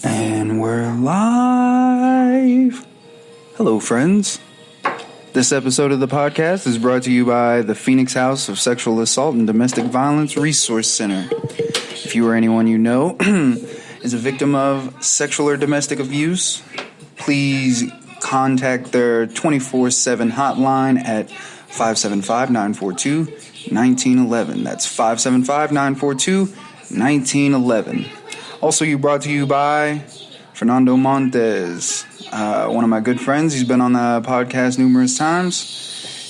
And we're live. Hello, friends. This episode of the podcast is brought to you by the Phoenix House of Sexual Assault and Domestic Violence Resource Center. If you or anyone you know is a victim of sexual or domestic abuse, please contact their 24/7 hotline at 575-942-1911. That's 575-942-1911. Also, brought to you by Fernando Montes, one of my good friends. He's been on the podcast numerous times.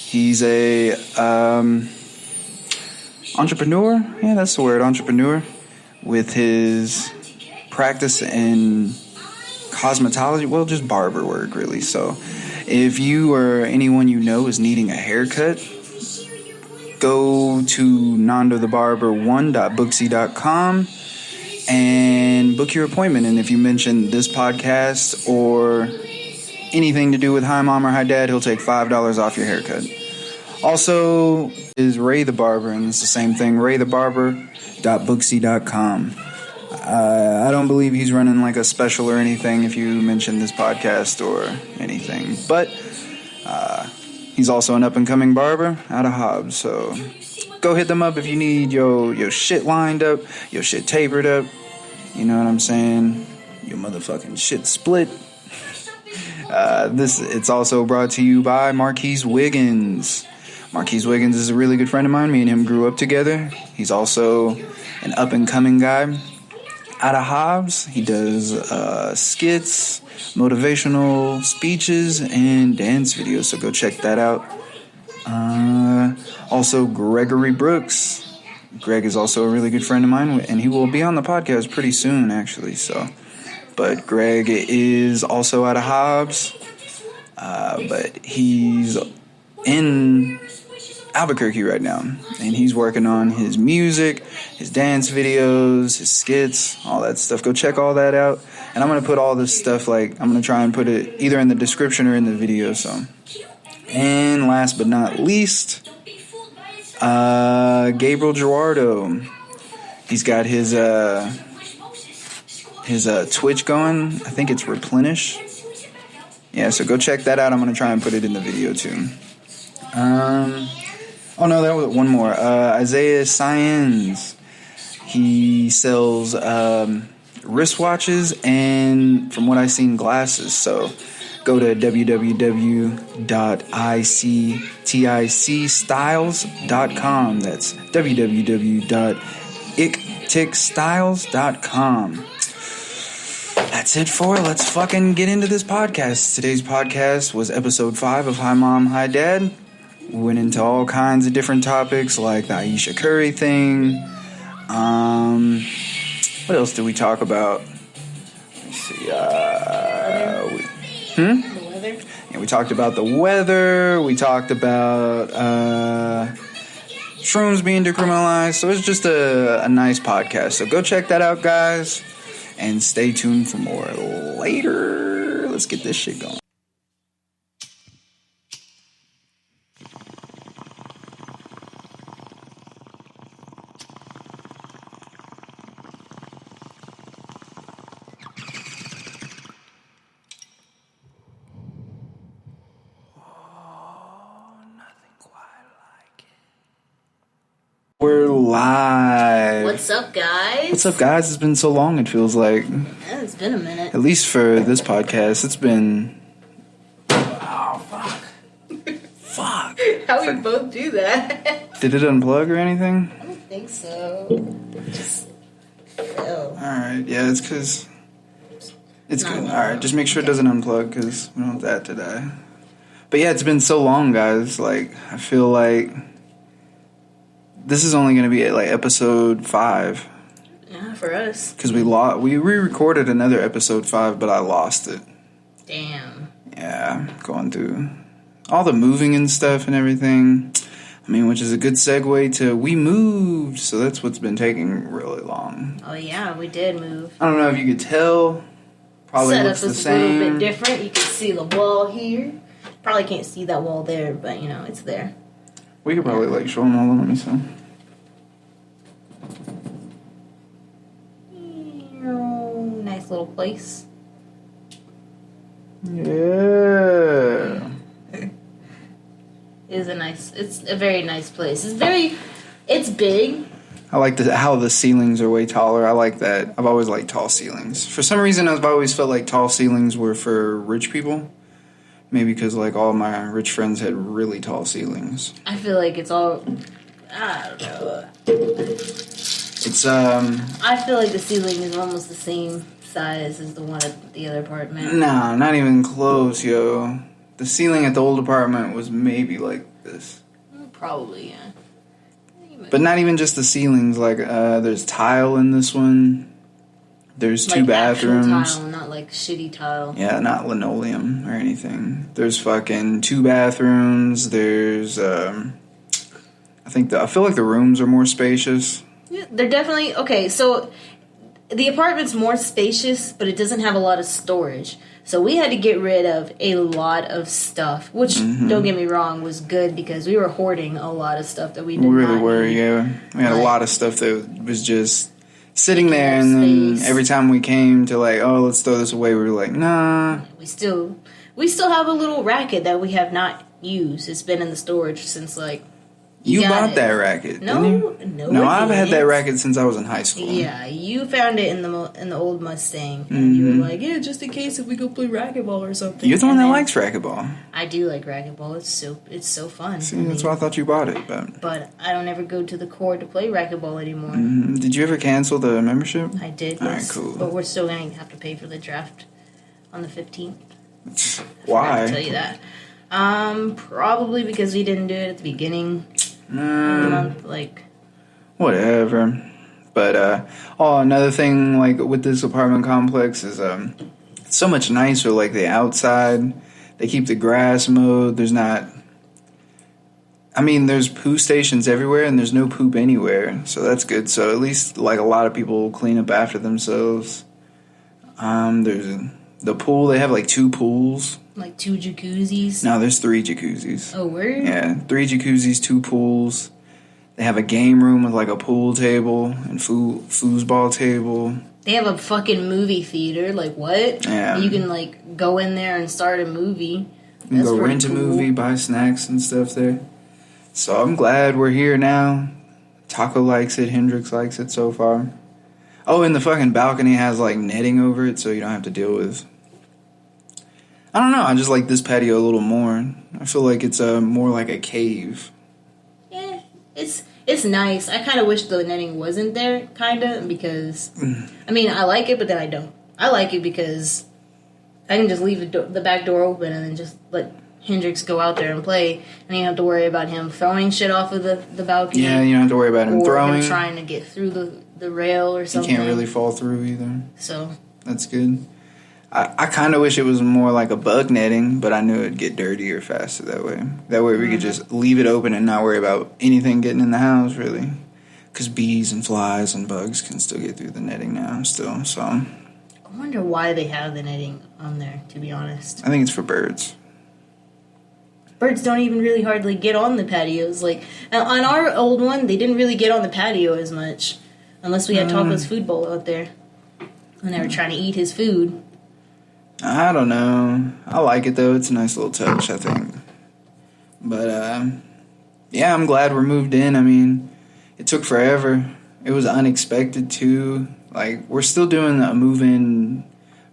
He's a entrepreneur. Yeah, that's the word, entrepreneur, with his practice in cosmetology. Well, just barber work, really. So if you or anyone you know is needing a haircut, go to nandothebarber1.booksy.com and book your appointment. And if you mention this podcast or anything to do with Hi Mom or Hi Dad, he'll take $5 off your haircut. Also is Ray the Barber, and it's the same thing, raythebarber.booksy.com. I don't believe he's running like a special or anything if you mention this podcast or anything, but he's also an up-and-coming barber out of Hobbs, so go hit them up if you need your shit lined up, your shit tapered up, you know what I'm saying, your motherfucking shit split. It's also brought to you by Marquise Wiggins. Marquise Wiggins is a really good friend of mine. Me and him grew up together. He's also an up-and-coming guy out of Hobbs. He does skits, motivational speeches, and dance videos, so go check that out. Also, Gregory Brooks. Greg is also a really good friend of mine, and he will be on the podcast pretty soon, actually. But Greg is also out of Hobbs, but he's in Albuquerque right now, and he's working on his music, his dance videos, his skits, all that stuff. Go check all that out, and I'm going to put all this stuff, I'm going to try and put it either in the description or in the video, so. And last but not least, Gabriel Gerardo. He's got his Twitch going. I think it's Replenish. Yeah, so go check that out. I'm going to try and put it in the video too. Oh no, that was one more. Isaiah Science. He sells wristwatches and, from what I've seen, glasses. So go to www.icticstyles.com. That's www.icticstyles.com. That's it for it. Let's fucking get into this podcast. Today's podcast was episode 5 of Hi Mom, Hi Dad. We went into all kinds of different topics, like the Ayesha Curry thing. What else did we talk about? Let's see. The weather? Yeah, we talked about the weather. We talked about shrooms being decriminalized. So it's just a nice podcast. So go check that out, guys. And stay tuned for more later. Let's get this shit going. We're live. What's up, guys? What's up, guys? It's been so long, it feels like. Yeah, it's been a minute. At least for this podcast, it's been... Oh, fuck. Fuck. How we both do that? Did it unplug or anything? I don't think so. Just fell. Alright, yeah, it's because... It's good. Alright, just make sure it doesn't unplug, because we don't want that to die. But yeah, it's been so long, guys. I feel like... This is only going to be at episode 5. Yeah, for us. Because we re-recorded another episode 5, but I lost it. Damn. Yeah, going through all the moving and stuff and everything. I mean, which is a good segue to we moved. So that's what's been taking really long. Oh, yeah, we did move. I don't know if you could tell. Probably looks the same. Setup is a little bit different. You can see the wall here. Probably can't see that wall there, but, it's there. We could probably show them all. Let me see. little place. Yeah. It's a very nice place. It's big. I like how the ceilings are way taller. I like that. I've always liked tall ceilings. For some reason, I've always felt like tall ceilings were for rich people. Maybe because, like, all my rich friends had really tall ceilings. I feel like it's all... I don't know. It's, I feel like the ceiling is almost the same size as the one at the other apartment. Nah, not even close, yo. The ceiling at the old apartment was maybe like this. Probably, yeah. But not even just the ceilings. Like, there's tile in this one. There's two bathrooms. Actual tile, not like shitty tile. Yeah, not linoleum or anything. There's fucking 2 bathrooms. There's, I feel like the rooms are more spacious. Yeah, they're definitely, okay, so the apartment's more spacious, but it doesn't have a lot of storage. So we had to get rid of a lot of stuff, which, don't get me wrong, was good because we were hoarding a lot of stuff that we did really not were, need. yeah. We had a lot of stuff that was just sitting there, and then every time we came to like, oh, let's throw this away, we were like, nah. We still have a little racket that we have not used. It's been in the storage since like you bought that racket, didn't you? No, I've had that racket since I was in high school. Yeah, you found it in the old Mustang, and you were like, yeah, just in case if we go play racquetball or something. You're the one that likes racquetball. I do like racquetball. It's so fun. See, that's why I thought you bought it, but I don't ever go to the court to play racquetball anymore. Did you ever cancel the membership? I did. All yes, right, cool. But we're still going to have to pay for the draft on the 15th. Why? I tell you that. Probably because we didn't do it at the beginning of the month. Like, whatever. But another thing like with this apartment complex is it's so much nicer. Like the outside, they keep the grass mowed. There's poo stations everywhere, and there's no poop anywhere, so that's good. So at least like a lot of people clean up after themselves. There's the pool. They have like 2 pools. Like 2 jacuzzis? No, there's 3 jacuzzis. Oh, word? Yeah, 3 jacuzzis, 2 pools. They have a game room with like a pool table and foosball table. They have a fucking movie theater. Like, what? Yeah. You can, like, go in there and start a movie. You can go rent a movie, buy snacks and stuff there. So I'm glad we're here now. Taco likes it. Hendrix likes it so far. Oh, and the fucking balcony has, like, netting over it so you don't have to deal with... I don't know. I just like this patio a little more. I feel like it's more like a cave. Yeah, it's nice. I kind of wish the netting wasn't there, kind of, because... I mean, I like it, but then I don't. I like it because I can just leave the back door open and then just let Hendrix go out there and play, and you don't have to worry about him throwing shit off of the balcony. Yeah, you don't have to worry about him throwing. Or him trying to get through the rail or something. He can't really fall through either. So... That's good. I kind of wish it was more like a bug netting, but I knew it'd get dirtier faster that way. That way we could just leave it open and not worry about anything getting in the house, really. Because bees and flies and bugs can still get through the netting now, still. So I wonder why they have the netting on there, to be honest. I think it's for birds. Birds don't even really hardly get on the patios. Like, on our old one, they didn't really get on the patio as much. Unless we had Taco's food bowl out there. And they were trying to eat his food. I don't know. I like it, though. It's a nice little touch, I think. But, yeah, I'm glad we're moved in. I mean, it took forever. It was unexpected, too. Like, we're still doing a move-in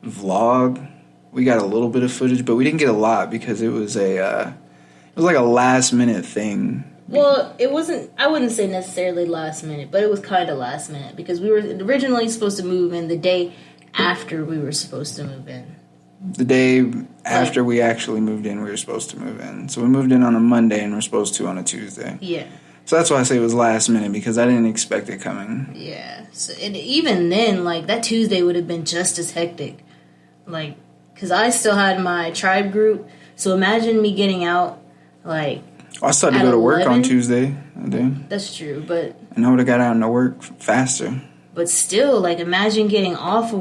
vlog. We got a little bit of footage, but we didn't get a lot because it was like a last-minute thing. Well, it wasn't, I wouldn't say necessarily last minute, but it was kind of last minute because we were originally supposed to move in the day after we were supposed to move in. The day after we actually moved in, we were supposed to move in. So we moved in on a Monday and we're supposed to on a Tuesday. Yeah. So that's why I say it was last minute, because I didn't expect it coming. Yeah. So even then, like, that Tuesday would have been just as hectic. Like, because I still had my tribe group. So imagine me getting out, like, I started to go to work on Tuesday. I did. That's true, but... And I would have got out into work faster. But still, like, imagine getting off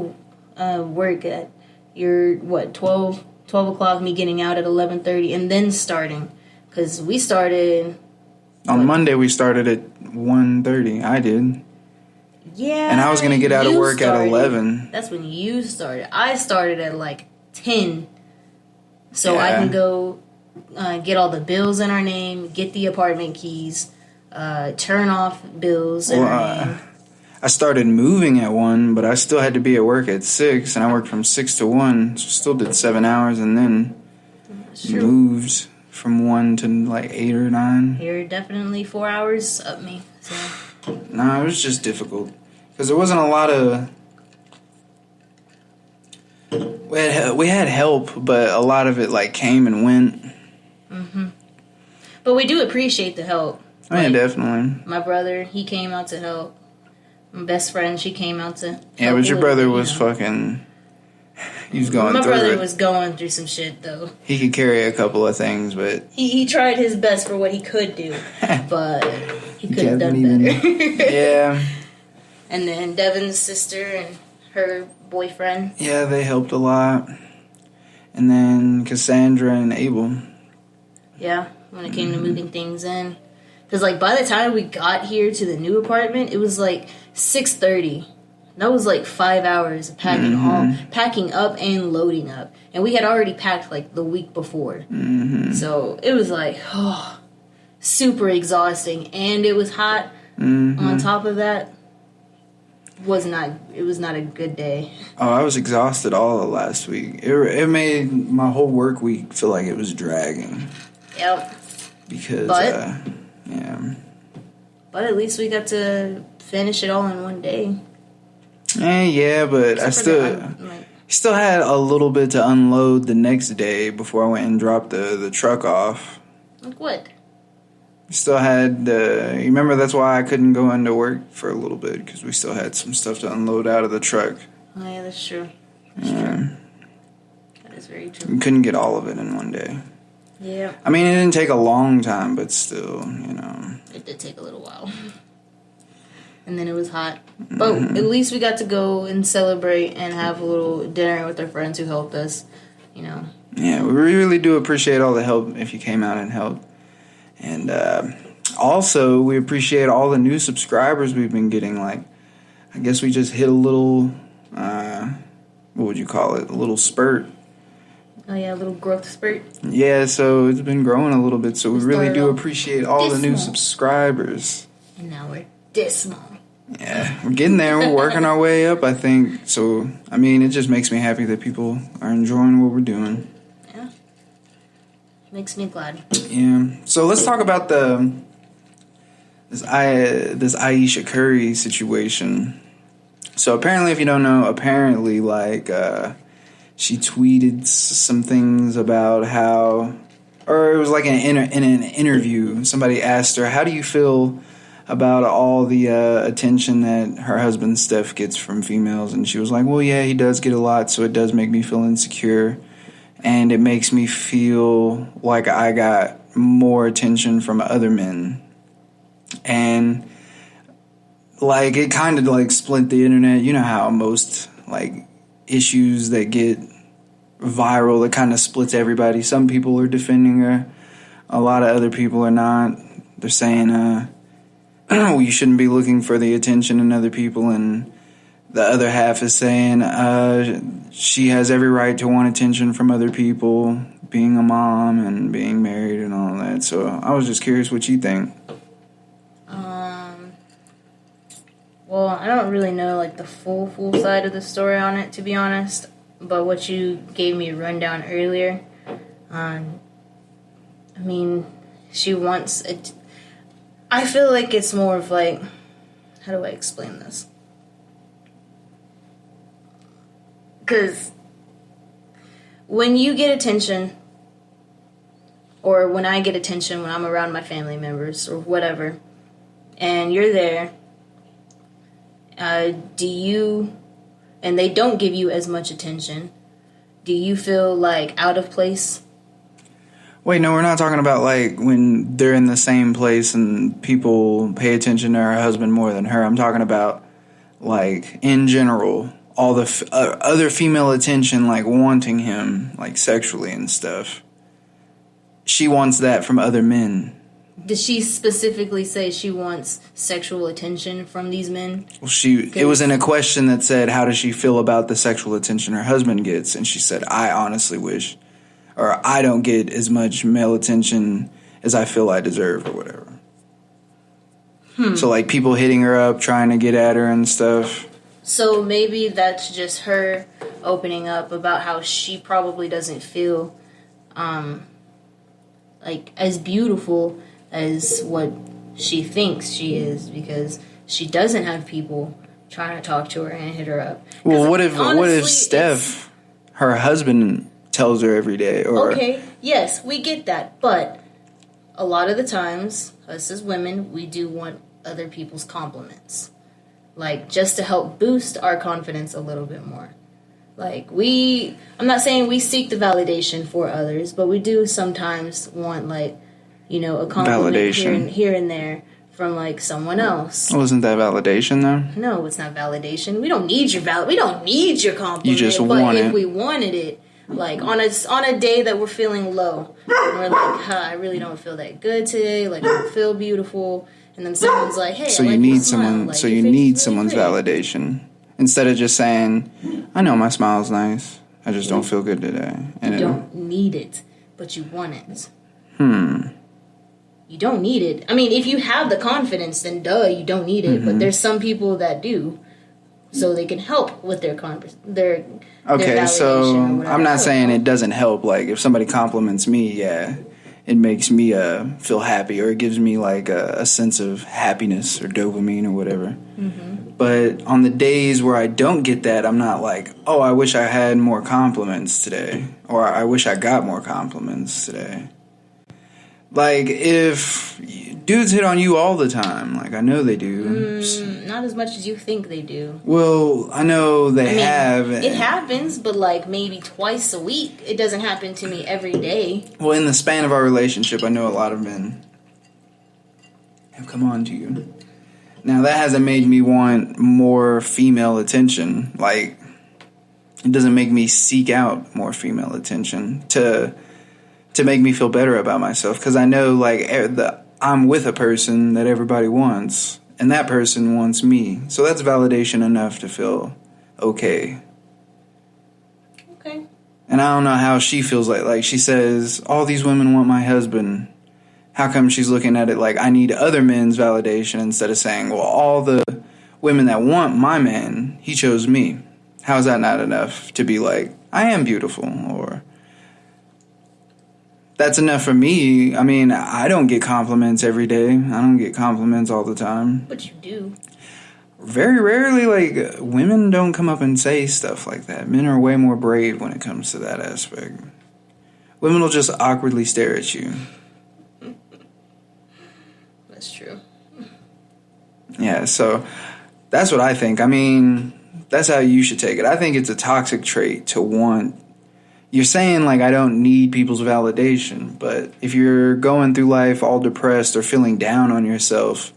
of work at... You're, 12 o'clock, me getting out at 11:30, and then starting. Because we started... On Monday, we started at 1:30. I did. Yeah. And I was going to get out of you work at started. 11. That's when you started. I started at like 10. So I Yeah. can go get all the bills in our name, get the apartment keys, turn off bills in our name. I started moving at 1, but I still had to be at work at 6, and I worked from 6 to 1, so still did 7 hours, and then Sure. moved from 1 to like 8 or 9. You're definitely 4 hours up me. So No, it was just difficult because there wasn't a lot of. We had help, but a lot of it like came and went. but we do appreciate the help. Oh, yeah, definitely. My brother, he came out to help. My best friend, she came out to help. Yeah, but your a little brother bit, was fucking. He was going My through brother it. was going through some shit though. He could carry a couple of things, but He tried his best for what he could do, but he could have done Kevin better. yeah, And then Devin's sister and her boyfriend. yeah, they helped a lot. And then Cassandra and Abel. Yeah, when it came to moving things in. Because, like, by the time we got here to the new apartment, it was, like, 6:30. That was, like, 5 hours of packing up and loading up. And we had already packed, like, the week before. So, it was, like, super exhausting. And it was hot on top of that. It was not a good day. Oh, I was exhausted all of last week. It made my whole work week feel like it was dragging. Yep. Because, But- yeah. But at least we got to finish it all in one day. Yeah, but I still had a little bit to unload the next day before I went and dropped the truck off. Like what? Still had you remember that's why I couldn't go into work for a little bit because we still had some stuff to unload out of the truck. Oh yeah, that's true. Yeah. That is very true. We couldn't get all of it in one day. Yeah, I mean, it didn't take a long time, but still, you know. it did take a little while. And then it was hot. But at least we got to go and celebrate and have a little dinner with our friends who helped us, you know. Yeah, we really do appreciate all the help if you came out and helped. And also, we appreciate all the new subscribers we've been getting. Like, I guess we just hit a little, what would you call it? A little spurt. Oh yeah, a little growth spurt. Yeah, so it's been growing a little bit. So we really started do off appreciate all the new this small. subscribers. And now we're this small. Yeah, we're getting there. We're working our way up, I think. So, I mean, it just makes me happy that people are enjoying what we're doing. Yeah. Makes me glad. Yeah. So let's talk about this Aisha Curry situation. So apparently, if you don't know, she tweeted some things about how, or it was like in an interview. Somebody asked her, "How do you feel about all the attention that her husband Steph gets from females?" And she was like, "Well, yeah, he does get a lot, so it does make me feel insecure, and it makes me feel like I got more attention from other men." And like it kind of like split the internet. You know how most like issues that get viral, it kind of splits everybody. Some people are defending her, a lot of other people are not. They're saying well, you shouldn't be looking for the attention in other people, and the other half is saying she has every right to want attention from other people, being a mom and being married and all that. So I was just curious what you think. Well, I don't really know like the full side of the story on it, to be honest. But what you gave me a rundown earlier, I mean, she wants it. I feel like it's more of like, how do I explain this? Because when you get attention, or when I get attention when I'm around my family members or whatever, and you're there, and they don't give you as much attention, do you feel like out of place? Wait, no, we're not talking about like when they're in the same place and people pay attention to her husband more than her. I'm talking about like in general, all the other female attention, like wanting him like sexually and stuff. She wants that from other men. Did she specifically say she wants sexual attention from these men? Well, it was in a question that said, how does she feel about the sexual attention her husband gets? And she said, I honestly wish, or I don't get as much male attention as I feel I deserve, or whatever. So, like, people hitting her up, trying to get at her and stuff. So maybe that's just her opening up about how she probably doesn't feel, like, as beautiful as what she thinks she is, because she doesn't have people trying to talk to her and hit her up. Well, what if Steph, her husband, tells her every day? Or okay, yes, we get that, but a lot of the times, us as women, we do want other people's compliments, like, just to help boost our confidence a little bit more. Like, I'm not saying we seek the validation for others, but we do sometimes want, like, you know, a compliment here and there from, like, someone else. Wasn't that validation, though? No, it's not validation. We don't need your we don't need your compliment. You just but want if it. we wanted it, like, on a day that we're feeling low, and we're like, I really don't feel that good today. Like, I don't feel beautiful. And then someone's like, hey, so I like you need your smile. someone. Like, So your you face need is really someone's pretty. validation instead of just saying, "I know my smile's nice. I just don't feel good today." And You don't need it, but you want it. You don't need it. I mean, if you have the confidence, then you don't need it. But there's some people that do, so they can help with their their Okay, validation so or whatever. I'm not saying it doesn't help. Like, if somebody compliments me, yeah, it makes me feel happy, or it gives me like a sense of happiness or dopamine or whatever. But on the days where I don't get that, I'm not like, oh, I wish I had more compliments today, or I wish I got more compliments today. Like, if dudes hit on you all the time, like, I know they do. Not as much as you think they do. Well, I know they have. It happens, but like maybe twice a week. It doesn't happen to me every day. Well, in the span of our relationship, I know a lot of men have come on to you. Now, that hasn't made me want more female attention. Like, it doesn't make me seek out more female attention to make me feel better about myself. Because I know, like, I'm with a person that everybody wants, and that person wants me. So that's validation enough to feel okay. Okay. And I don't know how she feels like she says, all these women want my husband. How come she's looking at it like I need other men's validation instead of saying, well, all the women that want my man, he chose me. How is that not enough to be like, I am beautiful? Or that's enough for me. I mean, I don't get compliments every day. I don't get compliments all the time. But you do. Very rarely, like, women don't come up and say stuff like that. Men are way more brave when it comes to that aspect. Women will just awkwardly stare at you. That's true. Yeah, so that's what I think. I mean, that's how you should take it. I think it's a toxic trait to want. You're saying, like, I don't need people's validation, but if you're going through life all depressed or feeling down on yourself,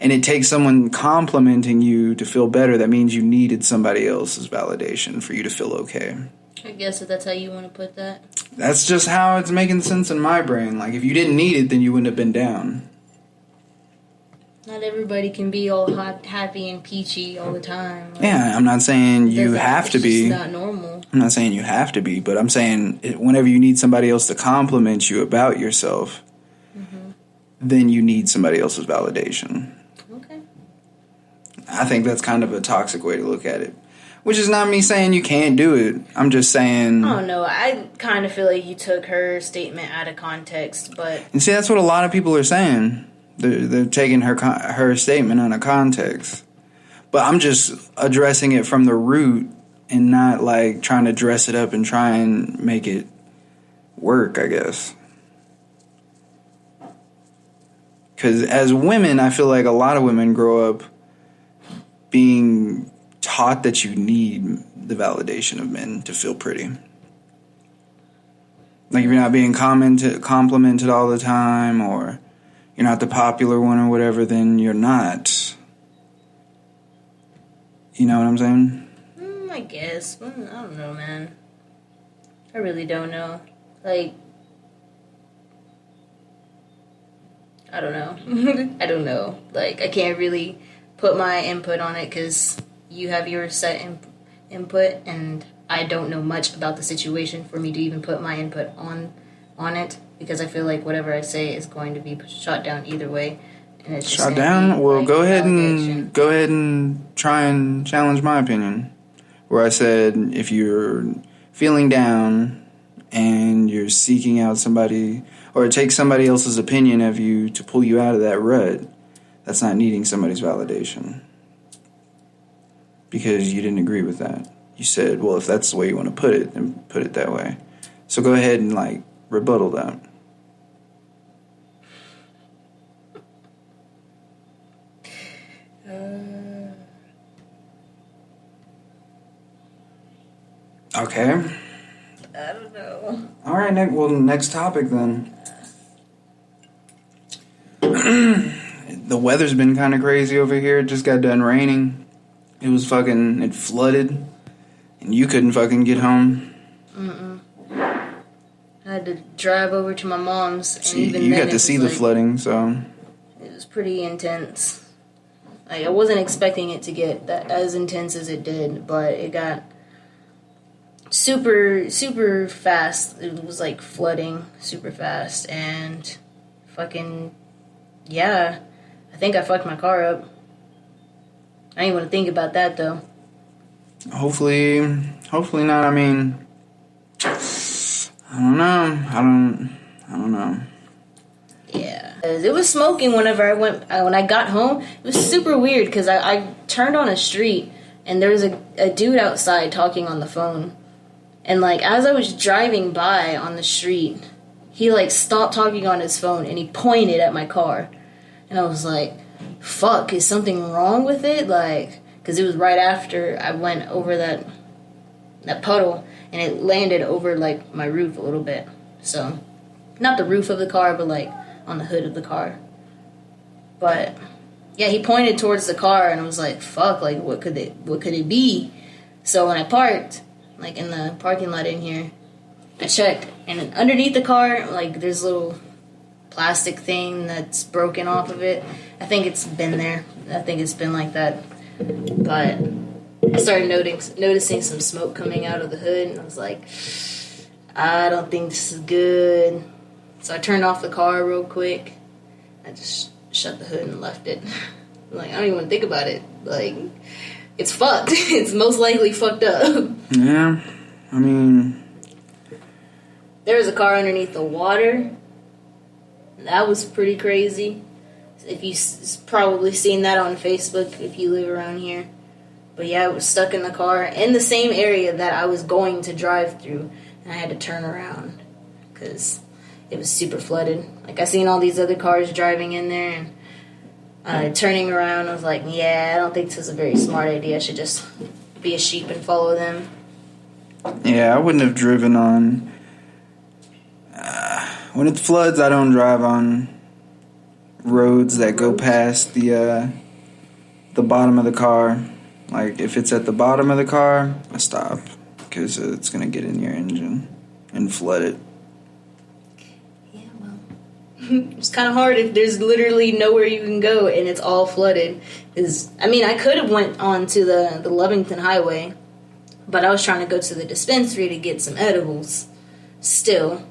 and it takes someone complimenting you to feel better, that means you needed somebody else's validation for you to feel okay. I guess if that's how you want to put that. That's just how it's making sense in my brain. Like, if you didn't need it, then you wouldn't have been down. Not everybody can be all happy and peachy all the time. Like, Yeah, I'm not saying you have to be. It's not normal. I'm not saying you have to be, but I'm saying whenever you need somebody else to compliment you about yourself, then you need somebody else's validation. Okay. I think that's kind of a toxic way to look at it. Which is not me saying you can't do it. I'm just saying... I don't know. I kind of feel like you took her statement out of context, but... And see, that's what a lot of people are saying. They're taking her statement out of context. But I'm just addressing it from the root and not, like, trying to dress it up and try and make it work, I guess. Because as women, I feel like a lot of women grow up being taught that you need the validation of men to feel pretty. Like, if you're not being complimented all the time, or you're not the popular one or whatever, then you're not. You know what I'm saying? I guess. I don't know, man. I really don't know. Like, I don't know. I don't know. Like, I can't really put my input on it because you have your set input, and I don't know much about the situation for me to even put my input on it, because I feel like whatever I say is going to be shot down either way. And it's just Shot down? Well, like go ahead and try and challenge my opinion. Where I said if you're feeling down and you're seeking out somebody, or it takes somebody else's opinion of you to pull you out of that rut, that's not needing somebody's validation. Because you didn't agree with that. You said, well, if that's the way you want to put it, then put it that way. So go ahead and, like, rebuttal that. Okay. I don't know. All right, next topic then. The weather's been kind of crazy over here. It just got done raining. It flooded, and you couldn't fucking get home. I had to drive over to my mom's, and even you then got to see the flooding, so it was pretty intense. Like, I wasn't expecting it to get that as intense as it did, but it got super, super fast. It was like flooding super fast, and fucking, yeah, I think I fucked my car up. I didn't want to think about that though. Hopefully not. I mean, I don't know. Yeah, it was smoking whenever when I got home. It was super weird because I turned on a street and there was a dude outside talking on the phone, and like as I was driving by on the street, he like stopped talking on his phone and he pointed at my car, and I was like, fuck, is something wrong with it? Like, because it was right after I went over that puddle, and it landed over like my roof a little bit. So, not the roof of the car, but like on the hood of the car. But yeah, he pointed towards the car, and I was like, fuck, like what could it be? So when I parked, like in the parking lot in here, I checked, and underneath the car, like there's a little plastic thing that's broken off of it. I think it's been there. I think it's been like that. But I started noticing some smoke coming out of the hood, and I was like, I don't think this is good. So I turned off the car real quick. I just shut the hood and left it. Like, I don't even want to think about it. Like, it's fucked. It's most likely fucked up. Yeah, I mean, there was a car underneath the water. That was pretty crazy. If you've probably seen that on Facebook if you live around here. But yeah, I was stuck in the car in the same area that I was going to drive through, and I had to turn around because it was super flooded. Like, I seen all these other cars driving in there, and turning around, I was like, yeah, I don't think this is a very smart idea. I should just be a sheep and follow them. Yeah, I wouldn't have driven on. When it floods, I don't drive on roads that go past the bottom of the car. Like, if it's at the bottom of the car, I stop, because it's going to get in your engine and flood it. Yeah, well, it's kind of hard if there's literally nowhere you can go and it's all flooded. I mean, I could have went on to the Lovington Highway, but I was trying to go to the dispensary to get some edibles still,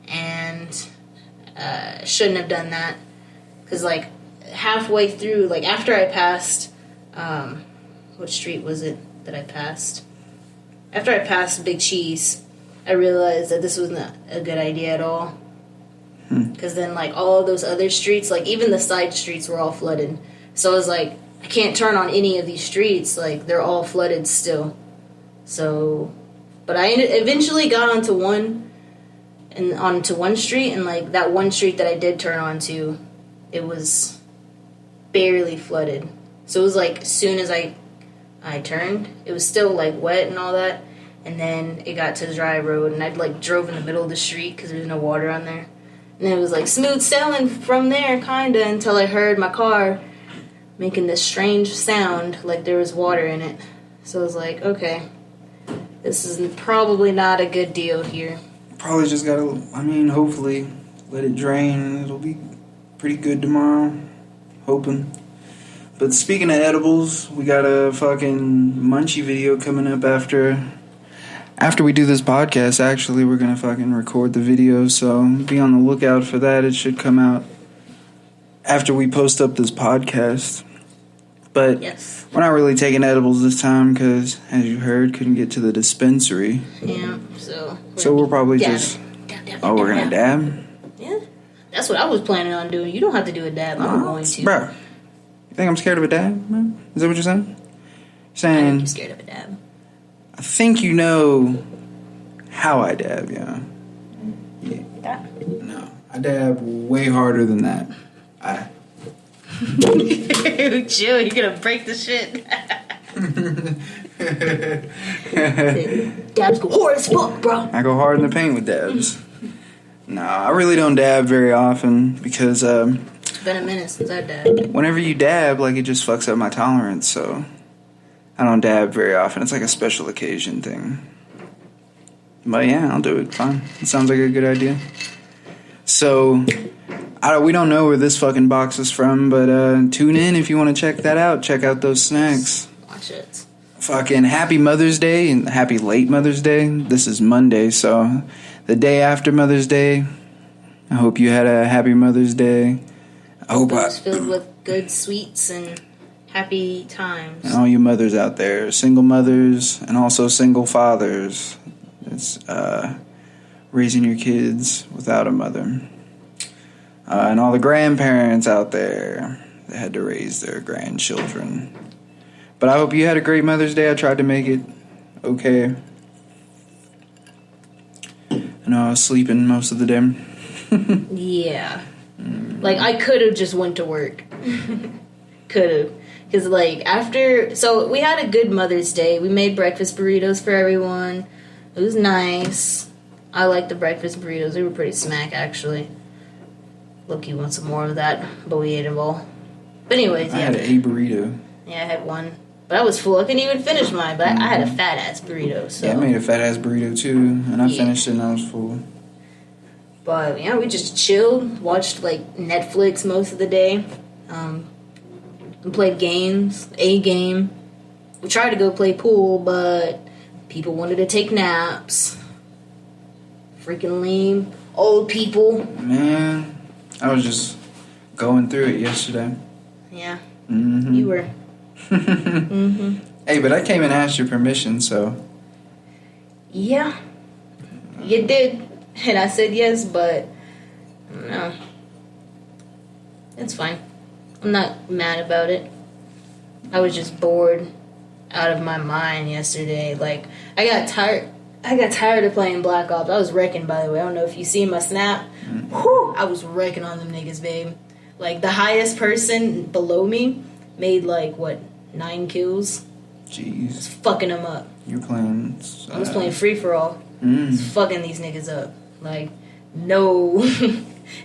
and shouldn't have done that, because like halfway through, like after I passed, what street was it that I passed? After I passed Big Cheese, I realized that this was not a good idea at all, because then like all of those other streets, like even the side streets were all flooded. So I was like, I can't turn on any of these streets, like they're all flooded still. So, but I eventually got onto one street, and like that one street that I did turn onto, it was barely flooded. So it was like as soon as I turned, it was still like wet and all that, and then it got to the dry road, and I'd like drove in the middle of the street because there's no water on there, and then it was like smooth sailing from there kinda until I heard my car making this strange sound like there was water in it. So I was like, okay, this is probably not a good deal here. Probably just gotta, hopefully let it drain and it'll be pretty good tomorrow. Hoping. But speaking of edibles, we got a fucking munchie video coming up after we do this podcast. Actually, we're gonna fucking record the video, so be on the lookout for that. It should come out after we post up this podcast. But yes, we're not really taking edibles this time because, as you heard, couldn't get to the dispensary. Yeah, so we're probably just... Oh, we're gonna dab? Yeah. That's what I was planning on doing. You don't have to do a dab. I'm going to. Bro, you think I'm scared of a dab, man? Is that what you're saying? You're saying... I think you're scared of a dab. I think you know how I dab, yeah. No, I dab way harder than that. Chill, you're gonna break the shit. Dabs go hard as fuck, bro. I go hard in the paint with dabs. No, I really don't dab very often because it's been a minute since I dabbed. Whenever you dab, like, it just fucks up my tolerance, so I don't dab very often. It's like a special occasion thing. But yeah, I'll do it. Fine. It sounds like a good idea. So, we don't know where this fucking box is from, but tune in if you want to check that out. Check out those snacks. Watch it. Fucking happy Mother's Day and happy late Mother's Day. This is Monday, so the day after Mother's Day. I hope you had a happy Mother's Day. I hope it was filled with good sweets and happy times. And all you mothers out there, single mothers and also single fathers. It's raising your kids without a mother. And all the grandparents out there that had to raise their grandchildren. But I hope you had a great Mother's Day. I tried to make it okay. I know I was sleeping most of the day. Yeah. Like, I could have just went to work. Could have. Because, like, so we had a good Mother's Day. We made breakfast burritos for everyone. It was nice. I liked the breakfast burritos. They were pretty smack, actually. Loki wants some more of that, but we ate them all. But anyways, yeah. I had a burrito. Yeah, I had one. But I was full. I couldn't even finish mine, but I had a fat-ass burrito, so... Yeah, I made a fat-ass burrito, too, and I finished it and I was full. But, yeah, we just chilled, watched, like, Netflix most of the day. We played games, a game. We tried to go play pool, but people wanted to take naps. Freaking lame. Old people. Man, I was just going through it yesterday. Yeah. Mm-hmm. You were. Mm-hmm. Hey, but I came and asked your permission, so... Yeah. You did. And I said yes, but... No. It's fine. I'm not mad about it. I was just bored out of my mind yesterday. Like, I got tired of playing Black Ops. I was wrecking, by the way. I don't know if you see my snap. Whew, I was wrecking on them niggas, babe. Like, the highest person below me made, like, 9 kills? Jeez. I was fucking them up. You're playing... I was playing free-for-all. I was fucking these niggas up. Like, no...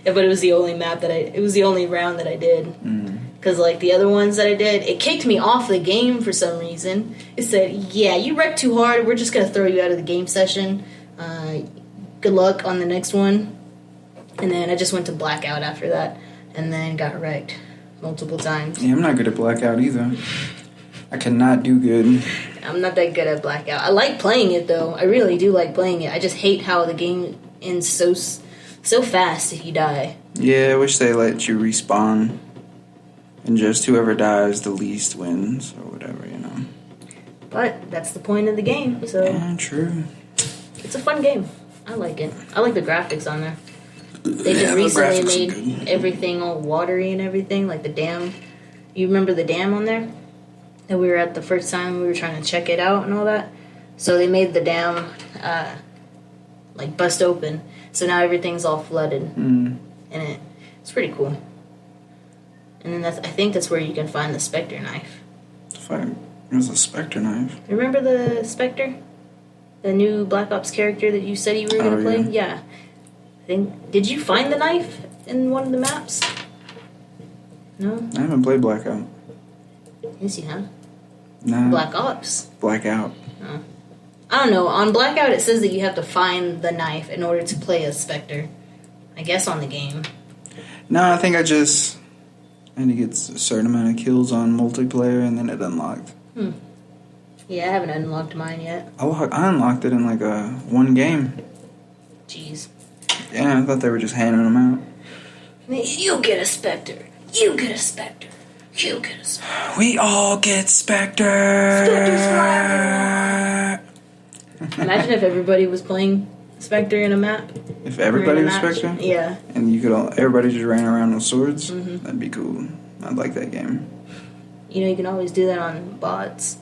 But it was the only it was the only round that I did. Because, like, the other ones that I did, it kicked me off the game for some reason. It said, yeah, you wrecked too hard. We're just going to throw you out of the game session. Good luck on the next one. And then I just went to blackout after that. And then got wrecked multiple times. Yeah, I'm not good at blackout either. I cannot do good. I'm not that good at blackout. I like playing it, though. I really do like playing it. I just hate how the game ends so fast if you die. Yeah, I wish they let you respawn. And just whoever dies the least wins, or whatever, you know. But that's the point of the game, so... Yeah, true. It's a fun game. I like it. I like the graphics on there. They just recently made everything all watery and everything, like the dam. You remember the dam on there? That we were at the first time we were trying to check it out and all that? So they made the dam, bust open. So now everything's all flooded. And it's pretty cool. And then I think that's where you can find the Spectre knife. There's a Spectre knife. Remember the Spectre? The new Black Ops character that you said you were going to play? Yeah. Did you find the knife in one of the maps? No? I haven't played Blackout. Yes, you have. No. Black Ops. Blackout. Oh. I don't know. On Blackout, it says that you have to find the knife in order to play as Spectre. I guess on the game. No, I think I had to get a certain amount of kills on multiplayer, and then it unlocked. Yeah, I haven't unlocked mine yet. I unlocked it in like one game. Jeez. Yeah, I thought they were just handing them out. You get a Spectre. You get a Spectre. You get a Spectre. We all get Spectre. Spectre's flying. Imagine if everybody was playing Spectre in a map. If everybody was match. Spectre? Yeah. And everybody just ran around with swords? That'd be cool. I'd like that game. You know, you can always do that on bots.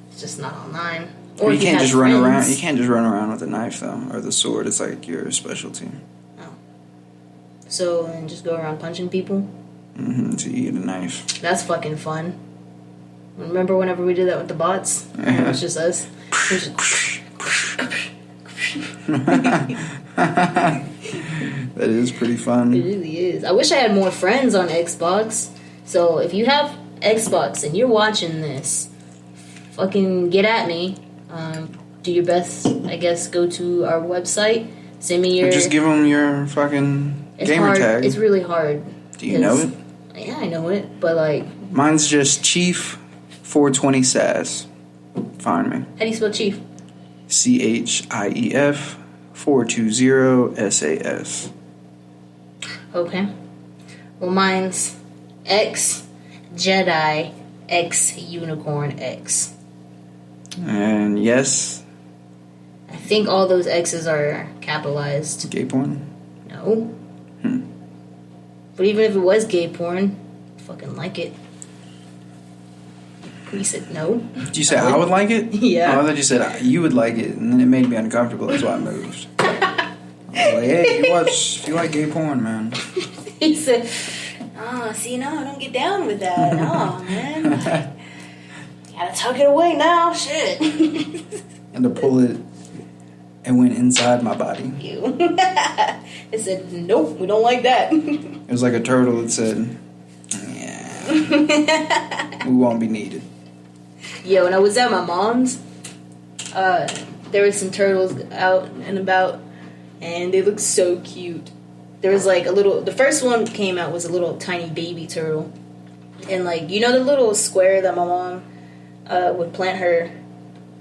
It's just not online. Or you if can't have just run friends. around. You can't just run around with a knife though, or the sword. It's like your specialty. So, and just go around punching people? So you get a knife. That's fucking fun. Remember whenever we did that with the bots? It was just us. It was That is pretty fun. It really is. I wish I had more friends on Xbox. So if you have Xbox and you're watching this, fucking get at me. Do your best, I guess. Go to our website. Send me your... Just give them your fucking gamer hard. tag. It's really hard. Do you know it? Yeah, I know it. But like... Mine's just Chief 420 SAS. Find me. How do you spell Chief? CHIEF 420 SAS. Okay. Well, mine's X Jedi X Unicorn X. And yes, I think all those X's are capitalized. gay porn? No. But even if it was gay porn, I fucking like it. He said no. Did you say I would like it? Yeah. Oh, I thought you said you would like it, and then it made me uncomfortable. That's why I moved. I was like, hey, if you like gay porn, man. He said, see, no, don't get down with that. No, man. Like, gotta tuck it away now. Shit. And to pull it, it went inside my body. Ew. It said, nope, we don't like that. It was like a turtle that said, yeah, we won't be needed. Yeah, when I was at my mom's, there was some turtles out and about, and they looked so cute. There was like the first one came out was a little tiny baby turtle. And like, you know the little square that my mom would plant her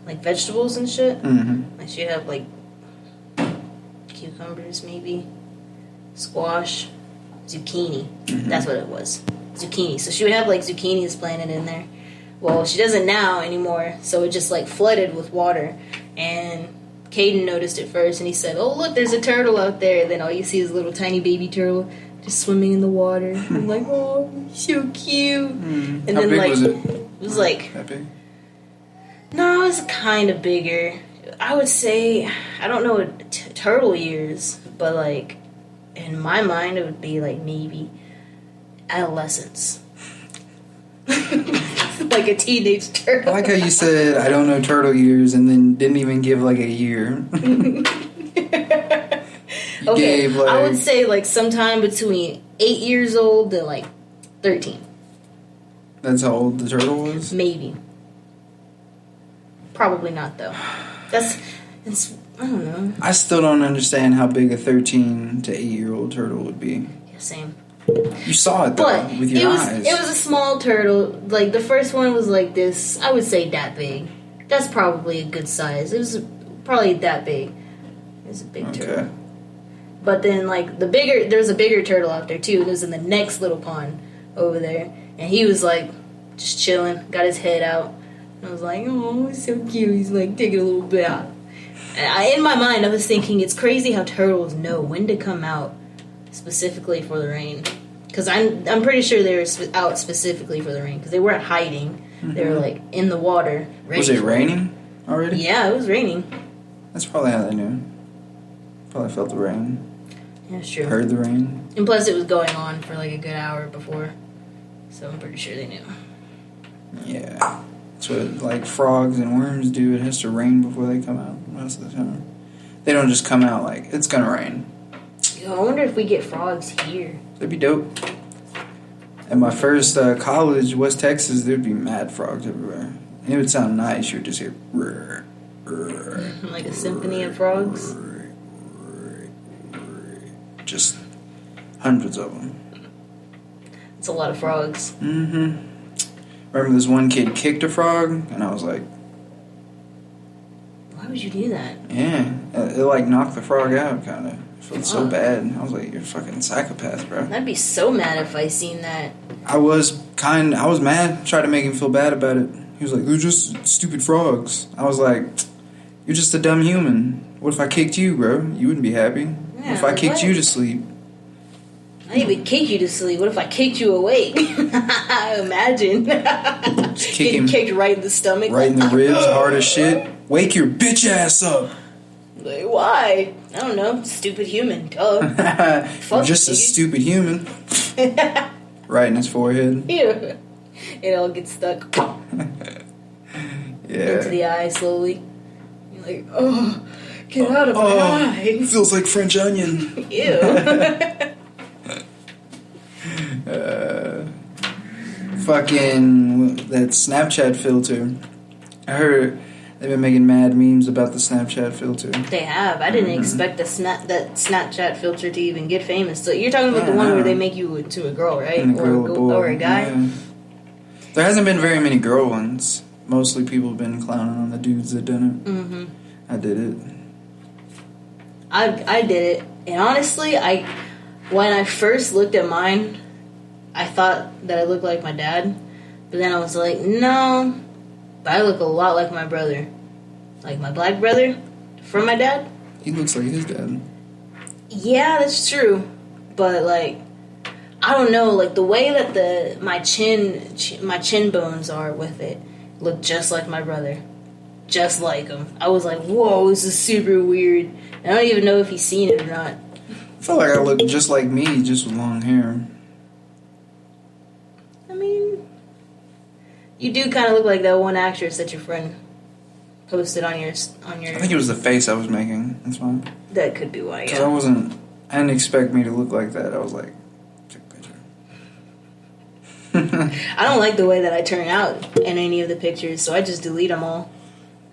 like vegetables and shit? Mm-hmm. Like she'd have like cucumbers maybe, squash, zucchini. Mm-hmm. That's what it was. Zucchini. So she would have like zucchinis planted in there. Well, she doesn't now anymore, so it just like flooded with water. And Caden noticed it first, and he said, "Oh, look, there's a turtle out there." And then all you see is a little tiny baby turtle just swimming in the water. I'm like, "Oh, so cute." And How then big like was it? it was like That big? no, it was kind of bigger. I would say I don't know turtle years, but like in my mind it would be like maybe adolescence. Like a teenage turtle. I like how you said, I don't know turtle years, and then didn't even give like a year. Okay, I would say like sometime between 8 years old and like 13. That's how old the turtle was? Maybe. Probably not though. It's I don't know. I still don't understand how big a 13 to 8-year-old turtle would be. Yeah, same. You saw it though, But with your eyes. It was a small turtle. Like the first one was like this. I would say that big. That's probably a good size. It was probably that big. It was a big turtle. But then like there's a bigger turtle out there too. It was in the next little pond over there, and he was like just chilling, got his head out. And I was like, oh, he's so cute. He's like taking a little bit out. And in my mind, I was thinking it's crazy how turtles know when to come out specifically for the rain. Because I'm pretty sure they were out specifically for the rain. Because they weren't hiding. Mm-hmm. They were like in the water. Was it raining already? Yeah, it was raining. That's probably how they knew. Probably felt the rain. Yeah, that's true. Heard the rain. And plus it was going on for like a good hour before. So I'm pretty sure they knew. Yeah. That's what like frogs and worms do. It has to rain before they come out most of the time. They don't just come out like, it's gonna rain. Yo, I wonder if we get frogs here. That'd be dope. At my first college, West Texas, there'd be mad frogs everywhere. It would sound nice. You'd just hear... Like a symphony of frogs? Just hundreds of them. It's a lot of frogs. Mm-hmm. Remember this one kid kicked a frog, and I was like, why would you do that? yeah, it like knocked the frog out, kind of. It felt so bad. I was like, you're a fucking psychopath, bro. I'd be so mad if I seen that. I was mad. Tried to make him feel bad about it. He was like, they're just stupid frogs. I was like, you're just a dumb human. What if I kicked you, bro? You wouldn't be happy. Yeah, what if I kicked you to sleep? I didn't even kick you to sleep. What if I kicked you awake? Imagine. Just kick Getting him kicked right in the stomach. right in the ribs, hard as shit. Wake your bitch ass up. Like, why? I don't know. Stupid human. Duh. You're just a stupid human. Right in his forehead. Ew. It all gets stuck into the eye slowly. You're like, oh, get out of my eye. Feels like French onion. Ew. Fucking that Snapchat filter. I heard they've been making mad memes about the Snapchat filter. They have. I didn't expect that Snapchat filter to even get famous. So you're talking about the one where they make you into a girl, right? Or a guy? Yeah. There hasn't been very many girl ones. Mostly people have been clowning on the dudes that done it. Mm-hmm. I did it. I did it. And honestly, when I first looked at mine, I thought that I looked like my dad. But then I was like, no, but I look a lot like my brother. Like my black brother from my dad. He looks like his dad. Yeah, that's true. But like, I don't know, like the way that my chin bones are with it look just like my brother. Just like him. I was like, whoa, this is super weird. I don't even know if he's seen it or not. I feel like I look just like me, just with long hair. I mean, you do kind of look like that one actress that your friend posted on your. I think it was the face I was making. That's why. That could be why. Because Yeah. I didn't expect me to look like that. I was like, take a picture. I don't like the way that I turn out in any of the pictures, so I just delete them all.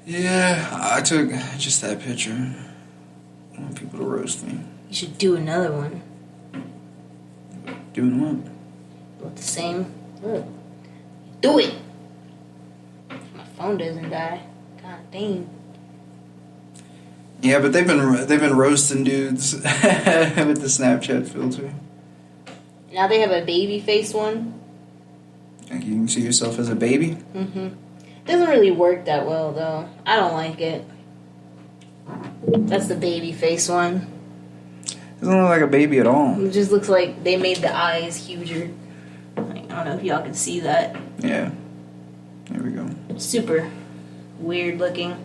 Yeah, I took just that picture. I want people to roast me. You should do another one. Doing what? With the same look. Do it! My phone doesn't die. God dang. Yeah, but they've been roasting dudes with the Snapchat filter. Now they have a baby face one. Like you can see yourself as a baby. Mm-hmm. Doesn't really work that well though. I don't like it. That's the baby face one. Doesn't look like a baby at all. It just looks like they made the eyes huger. Like, I don't know if y'all can see that. Yeah. There we go. Super weird looking.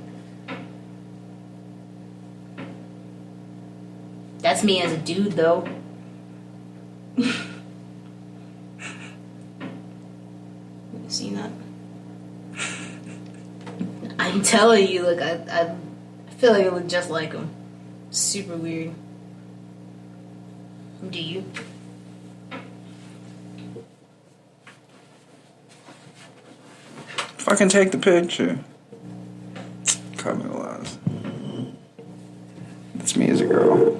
That's me as a dude though. You seen that? I'm telling you, look, I feel like I look just like him. Super weird. Do you? Fucking take the picture. Cut me the lies. That's me as a girl.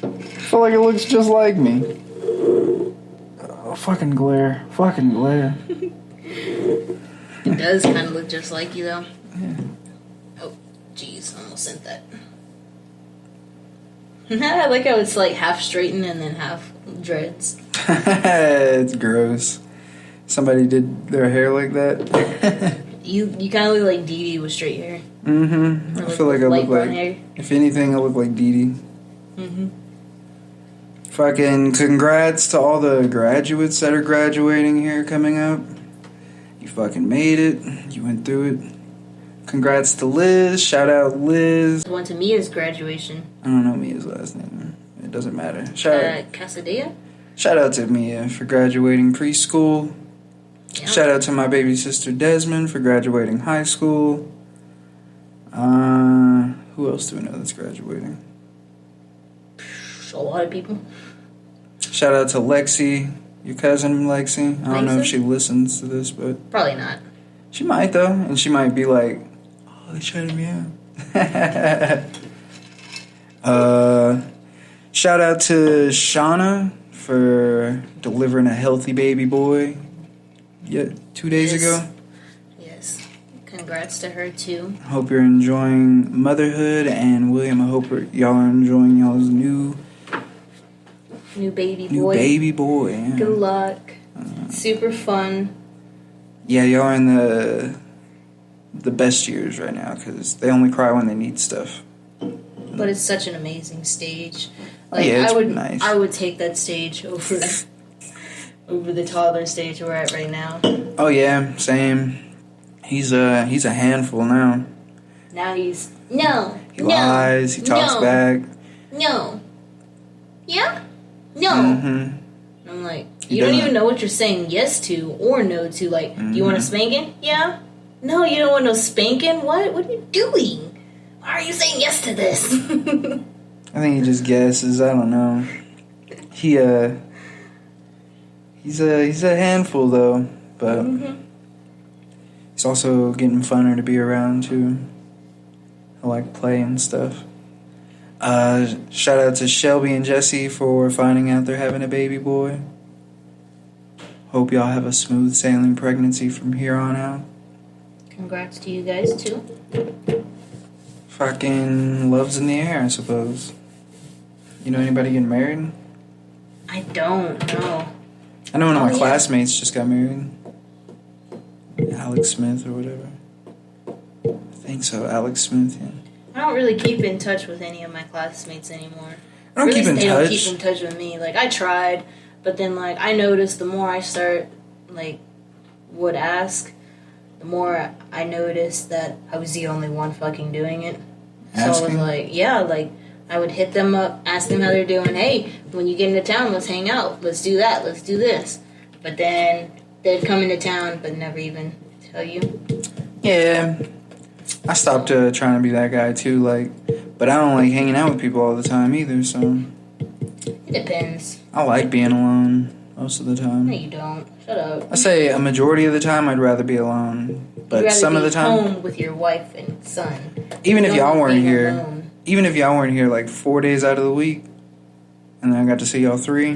I feel like it looks just like me. Oh, fucking glare. Fucking glare. It does kind of look just like you, though. Yeah. Oh, jeez, almost sent that. I like how it's like half straightened and then half dreads. It's gross. Somebody did their hair like that. You kind of look like Dee Dee with straight hair. Mm-hmm. I feel like I look like, hair. if anything, I look like Dee Dee. Mm-hmm. Fucking congrats to all the graduates that are graduating here coming up. You fucking made it. You went through it. Congrats to Liz. Shout out Liz. Went to Mia's graduation. I don't know Mia's last name. It doesn't matter. Casadea? Shout out to Mia for graduating preschool. Yeah. Shout out to my baby sister Desmond for graduating high school. Who else do we know that's graduating? A lot of people. Shout out to Lexi, your cousin Lexi. I don't know if she listens to this, but probably not. She might though, and she might be like, "Oh, they shouted me out." Shout out to Shauna for delivering a healthy baby boy. Yeah, 2 days ago. Yes. Congrats to her too. Hope you're enjoying motherhood, and William, I hope y'all are enjoying y'all's new baby boy. New baby boy. Yeah. Good luck. Super fun. Yeah, y'all are in the best years right now because they only cry when they need stuff. But it's such an amazing stage. Like, yeah, it's nice. I would take that stage over the toddler stage we're at right now. Oh yeah, same. He's a handful now. Now he lies. He talks back. No. Yeah. No. Mm-hmm. I'm like, you don't even know what you're saying yes to or no to. Like, do you want a spanking? Yeah. No, you don't want no spanking. What? What are you doing? Why are you saying yes to this? I think he just guesses. I don't know. He's a handful though, but he's also getting funner to be around too. I like play and stuff. Shout out to Shelby and Jesse for finding out they're having a baby boy. Hope y'all have a smooth sailing pregnancy from here on out. Congrats to you guys too. Fucking love's in the air, I suppose. You know anybody getting married? I don't know. I know one of my classmates just got married. Alex Smith or whatever. I think so, Alex Smith, yeah. I don't really keep in touch with any of my classmates anymore. I don't keep in touch. They don't keep in touch with me. Like, I tried, but then, like, I noticed the more I would ask, the more I noticed that I was the only one fucking doing it. So I was like, yeah, like, I would hit them up, ask them how they're doing. Hey, when you get into town, let's hang out. Let's do that. Let's do this. But then they'd come into town, but never even tell you. Yeah. I stopped trying to be that guy too, like, but I don't like hanging out with people all the time either, so. It depends. I like being alone most of the time. No, you don't. Shut up. I say a majority of the time I'd rather be alone, but some of the time. Home with your wife and son. Even if y'all weren't here, like 4 days out of the week, and then I got to see y'all 3,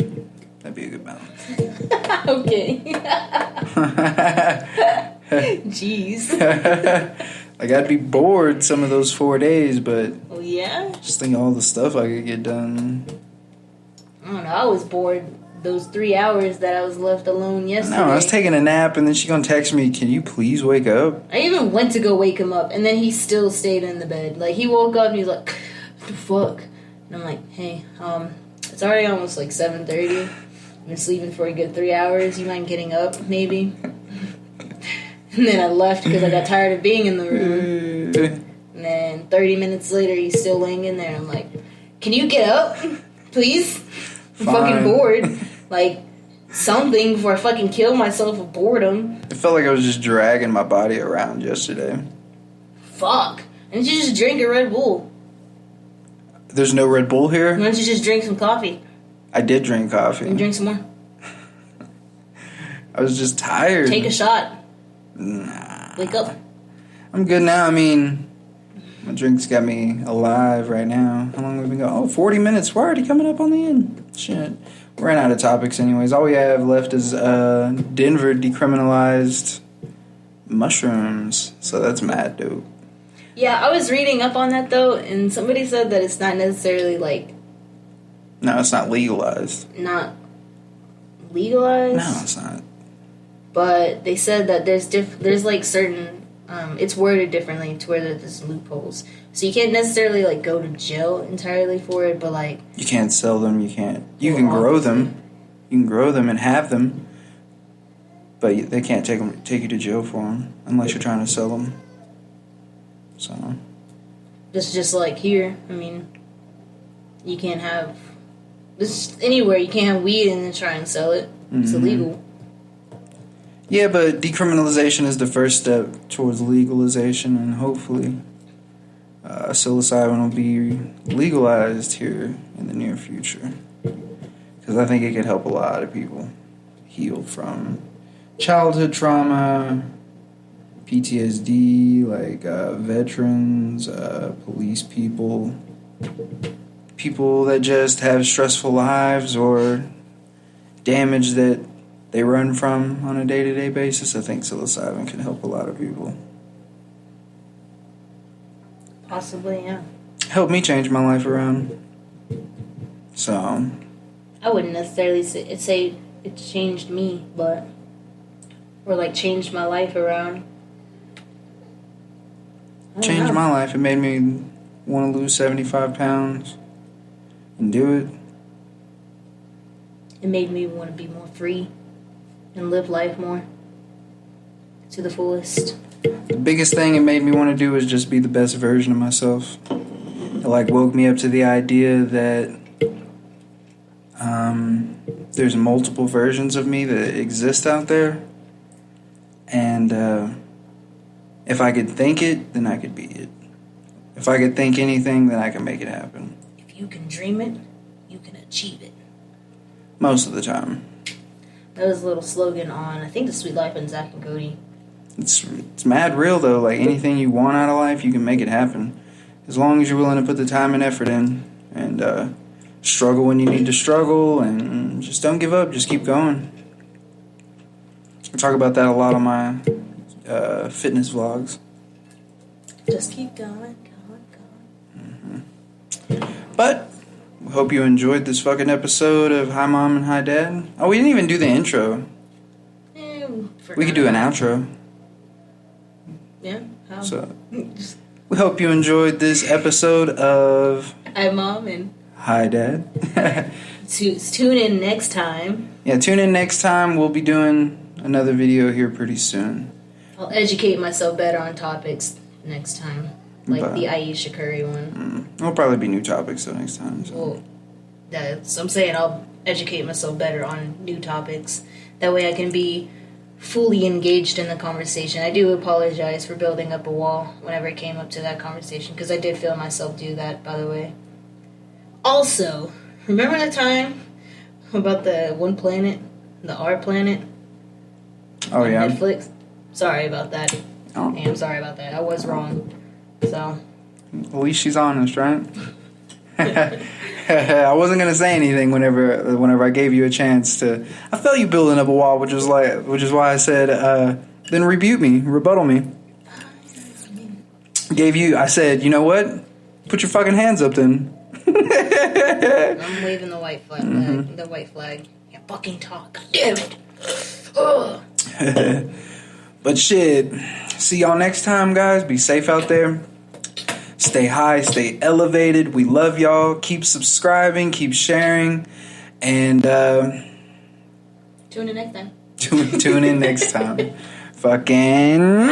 that'd be a good balance. Okay. Jeez. Like, I'd be bored some of those 4 days, but... Oh, yeah? Just think of all the stuff I could get done. I don't know. I was bored those 3 hours that I was left alone yesterday. No, I was taking a nap, and then she gonna text me, can you please wake up? I even went to go wake him up, and then he still stayed in the bed. Like, he woke up, and he's like, what the fuck? And I'm like, hey, it's already almost like 7:30. I've been sleeping for a good 3 hours. You mind getting up, maybe? And then I left because I got tired of being in the room. And then 30 minutes later, he's still laying in there. And I'm like, can you get up, please? I'm fucking bored. Like, something before I fucking kill myself of boredom. It felt like I was just dragging my body around yesterday. Fuck. Why don't you just drink a Red Bull? There's no Red Bull here? Why don't you just drink some coffee? I did drink coffee. And drink some more. I was just tired. Take a shot. Nah. Wake up. I'm good now. I mean, my drink's got me alive right now. How long have we been going? Oh, 40 minutes. We're already coming up on the end. Shit. We're running out of topics anyways. All we have left is Denver decriminalized mushrooms. So that's mad dope. Yeah, I was reading up on that, though, and somebody said that it's not necessarily, like... No, it's not legalized. Not legalized? No, it's not. But they said that there's like certain, it's worded differently to where there's loopholes. So you can't necessarily like go to jail entirely for it, but like... You can't sell them, you can grow them. You can grow them and have them. But they can't take you to jail for them unless you're trying to sell them. So... It's just like here, I mean, you can't have... This anywhere, you can't have weed and then try and sell it. It's illegal. Yeah, but decriminalization is the first step towards legalization, and hopefully psilocybin will be legalized here in the near future. Because I think it could help a lot of people heal from childhood trauma, PTSD, like veterans, police people that just have stressful lives or damage that they run from on a day-to-day basis, I think psilocybin can help a lot of people. Possibly, yeah. Helped me change my life around. So I wouldn't necessarily say it changed me, or like changed my life around. Changed my life. It made me want to lose 75 pounds and do it. It made me want to be more free and live life more to the fullest. The biggest thing it made me want to do was just be the best version of myself. It like woke me up to the idea that there's multiple versions of me that exist out there. And if I could think it, then I could be it. If I could think anything, then I can make it happen. If you can dream it, you can achieve it. Most of the time. That was a little slogan on, I think, The Sweet Life and Zach and Cody. It's mad real, though. Like, anything you want out of life, you can make it happen. As long as you're willing to put the time and effort in. And struggle when you need to struggle. And just don't give up. Just keep going. I talk about that a lot on my fitness vlogs. Just keep going. But we hope you enjoyed this fucking episode of Hi Mom and Hi Dad. Oh, we didn't even do the intro. We could do an outro. Yeah. How? So we hope you enjoyed this episode of Hi Mom and Hi Dad. Tune in next time. Yeah, tune in next time. We'll be doing another video here pretty soon. I'll educate myself better on topics next time. Like the Ayesha Curry one. There'll probably be new topics though next time. So. Well, I'm saying I'll educate myself better on new topics. That way I can be fully engaged in the conversation. I do apologize for building up a wall whenever it came up to that conversation, because I did feel myself do that, by the way. Also, remember that time about the one planet, the R planet? Oh, on yeah. Netflix? Sorry about that. Oh. I'm sorry about that. I was wrong. So. At least she's honest, right? I wasn't gonna say anything whenever I gave you a chance to. I felt you building up a wall, which is why I said, then rebuttal me. I said, you know what? Put your fucking hands up then. I'm waving the white flag. The white flag. Yeah, fucking talk. God damn it. Ugh. But shit. See y'all next time, guys. Be safe out there. Stay high, stay elevated. We love y'all. Keep subscribing, keep sharing, and Tune in next time. Tune in next time. Fucking.